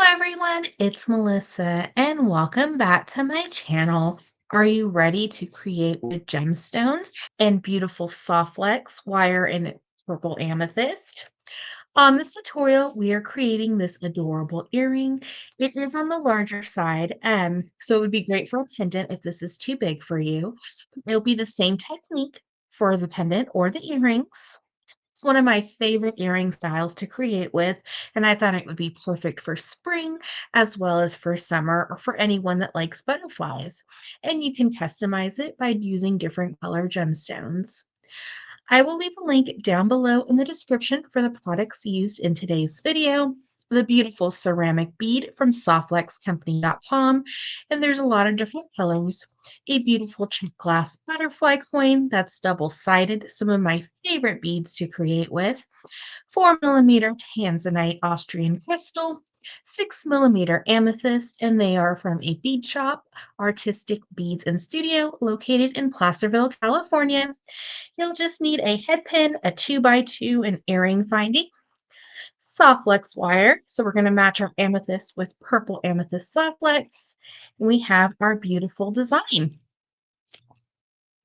everyone, it's Melissa and welcome back to my channel. Are you ready to create with gemstones and beautiful soft flex wire and purple amethyst? On this tutorial, we are creating this adorable earring. It is on the larger side, so it would be great for a pendant if this is too big for you. It'll be the same technique for the pendant or the earrings. It's one of my favorite earring styles to create with, and I thought it would be perfect for spring as well as for summer or for anyone that likes butterflies. And you can customize it by using different color gemstones. I will leave a link down below in the description for the products used in today's video. The beautiful ceramic bead from softflexcompany.com, and there's a lot of different colors. A beautiful Czech Glass butterfly coin that's double-sided, some of my favorite beads to create with. 4 millimeter Tanzanite Austrian crystal, 6 millimeter amethyst, and they are from a bead shop, Artistic Beads and Studio, located in Placerville, California. You'll just need a head pin, a 2x2, and earring finding, soft flex wire. So we're going to match our amethyst with purple amethyst soft flex. And we have our beautiful design.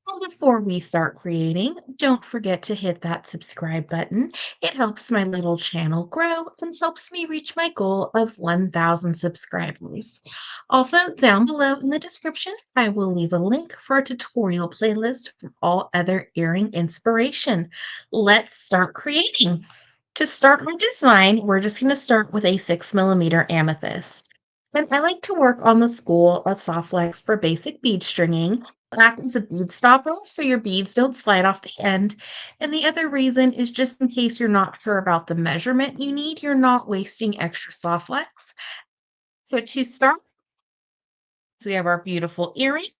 And before we start creating, don't forget to hit that subscribe button. It helps my little channel grow and helps me reach my goal of 1,000 subscribers. Also, down below in the description, I will leave a link for a tutorial playlist for all other earring inspiration. Let's start creating. To start my design, we're just going to start with a 6 millimeter amethyst. And I like to work on the spool of soft flex for basic bead stringing. Black is a bead stopper, so your beads don't slide off the end. And the other reason is just in case you're not sure about the measurement you need, you're not wasting extra soft flex. So to start, we have our beautiful earring.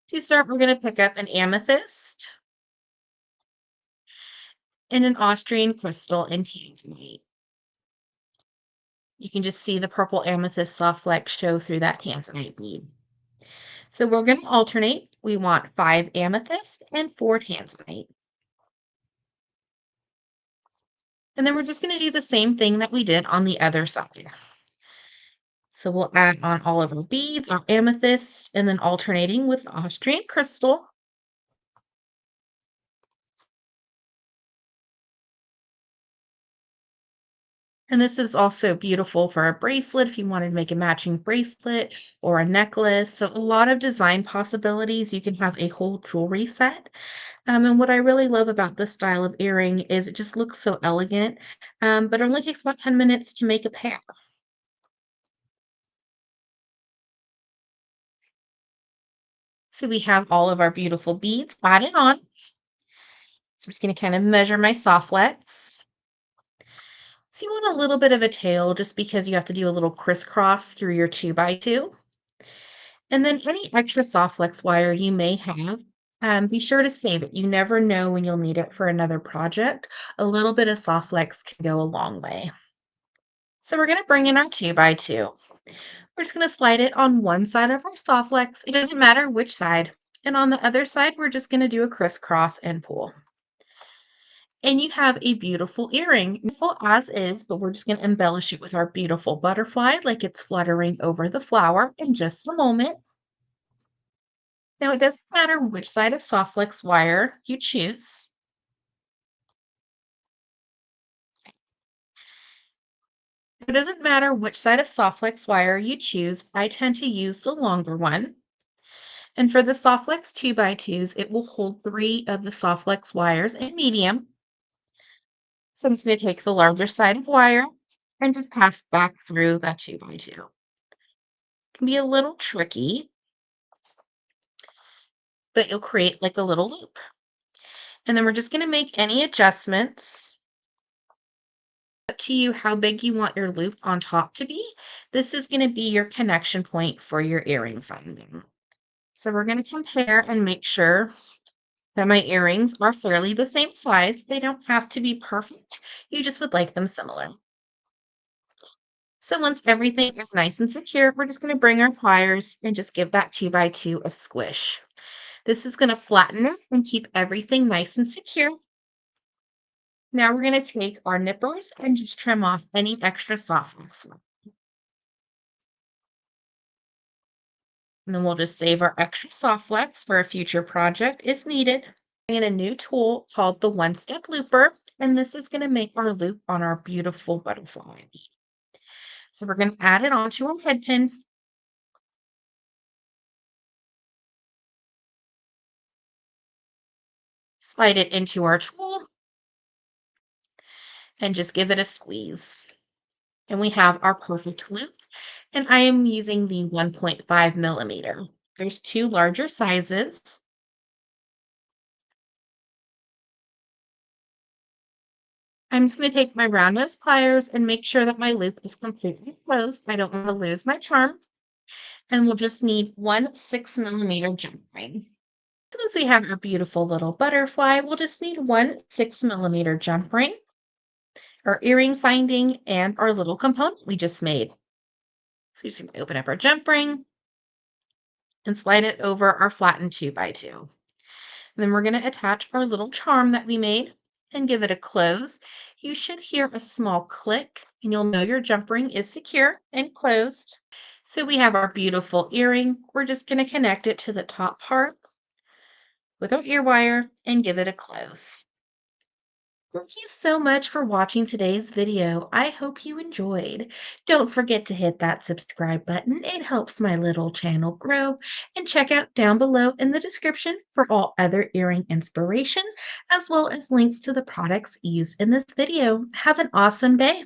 To start, we're going to pick up an amethyst and an Austrian crystal and tanzanite. You can just see the purple amethyst soft flex show through that tanzanite bead. So we're going to alternate. We want 5 amethyst and 4 tanzanite. And then we're just going to do the same thing that we did on the other side. So we'll add on all of our beads, our amethyst, and then alternating with Austrian crystal. And this is also beautiful for a bracelet if you wanted to make a matching bracelet or a necklace. So a lot of design possibilities. You can have a whole jewelry set. And what I really love about this style of earring is it just looks so elegant, but it only takes about 10 minutes to make a pair. So we have all of our beautiful beads added on. So I'm just going to kind of measure my soft flex. So you want a little bit of a tail just because you have to do a little crisscross through your 2x2. And then any extra soft flex wire you may have, be sure to save it. You never know when you'll need it for another project. A little bit of soft flex can go a long way. So we're going to bring in our 2x2. We're just going to slide it on one side of our soft flex. It doesn't matter which side. And on the other side, we're just going to do a crisscross and pull. And you have a beautiful earring, beautiful as is, but we're just going to embellish it with our beautiful butterfly like it's fluttering over the flower in just a moment. Now, it doesn't matter which side of soft flex wire you choose. It doesn't matter which side of soft flex wire you choose. I tend to use the longer one. And for the soft flex 2x2s, it will hold 3 of the soft flex wires in medium. So I'm just going to take the larger side of wire and just pass back through that 2x2. It can be a little tricky, but you'll create like a little loop. And then we're just going to make any adjustments. Up to you how big you want your loop on top to be. This is going to be your connection point for your earring finding. So we're going to compare and make sure that my earrings are fairly the same size. They don't have to be perfect. You just would like them similar. So once everything is nice and secure, we're just going to bring our pliers and just give that 2x2 a squish. This is going to flatten it and keep everything nice and secure. Now we're going to take our nippers and just trim off any extra soft flex. And then we'll just save our extra soft flex for a future project if needed. In a new tool called the one-step looper, and this is going to make our loop on our beautiful butterfly. So we're going to add it onto our head pin. Slide it into our tool and just give it a squeeze. And we have our perfect loop. And I am using the 1.5 millimeter. There's two larger sizes. I'm just going to take my round nose pliers and make sure that my loop is completely closed. I don't want to lose my charm. And we'll just need one 6 millimeter jump ring. Since we have our beautiful little butterfly, we'll just need one 6 millimeter jump ring, our earring finding, and our little component we just made. So we're just going to open up our jump ring and slide it over our flattened 2x2. Then we're going to attach our little charm that we made and give it a close. You should hear a small click and you'll know your jump ring is secure and closed. So we have our beautiful earring. We're just going to connect it to the top part with our ear wire and give it a close. Thank you so much for watching today's video. I hope you enjoyed. Don't forget to hit that subscribe button. It helps my little channel grow. And check out down below in the description for all other earring inspiration, as well as links to the products used in this video. Have an awesome day.